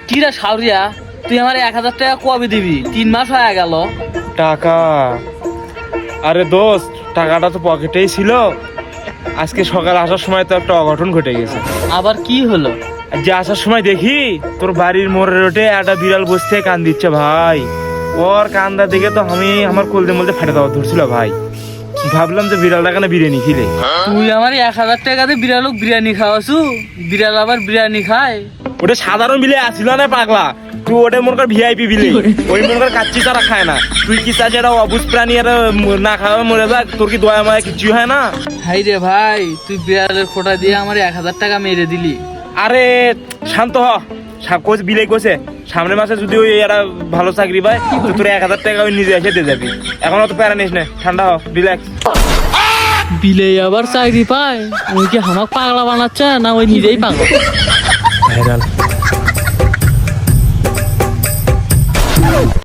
কি রে সাউরিয়া, তুই আমার 1000 টাকা কবে দিবি? 3 মাস হয়ে গেল। টাকা? আরে দোস্ত, টাকাটা তো পকেটেই ছিল। আজকে সকাল আসার সময় তো একটা অঘটন ঘটে গেছে। আবার কি হলো? আর যে আসার সময় দেখি তোর বাড়ির মোড়ে রোডে একটা বিড়াল বসতে কান দিচ্ছে ভাই। ওর কান্দা দেখে তো আমি আমার কলজে মলজে ফেটে দেওয়া ধরছিল ভাই। ভাবলাম যে বিড়ালটা কেন বিরিয়ানি খিলে। তুই আমার 1000 টাকাতে বিড়ালক বিরিয়ানি খাওয়াছু? বিড়াল আবার বিরিয়ানি খায়? ওটা সাধারণ বিলে আসিল না পাগলা, তুই ওটা মনে কর ভিআইপি বিলে। ওই মনে কর কাচ্চি তারা খায় না। তুই কি চাস এটা অবুজ প্রাণী আর না খাওয়া মরে যাক? তোর কি দয়া মায়া কিছু হয় না? হাই রে ভাই, তুই বিড়ালের খোটা দিয়ে আমার 1000 টাকা মেরে দিলি। আরে শান্ত হ। কোচ বিলে কোচে সামনের মাসে যদি ওই এরা ভালো চাকরি পায় তো তোর 1000 টাকা ওই নিজে এসে দিয়ে যাবি। এখন অত প্যারা নিস না, ঠান্ডা হ, রিল্যাক্স। বিলে আবার চাকরি পায়? ওই কি আমাকে পাগলা বানাচ্ছে না ওই নিজেই পাগল? ভাইরাল।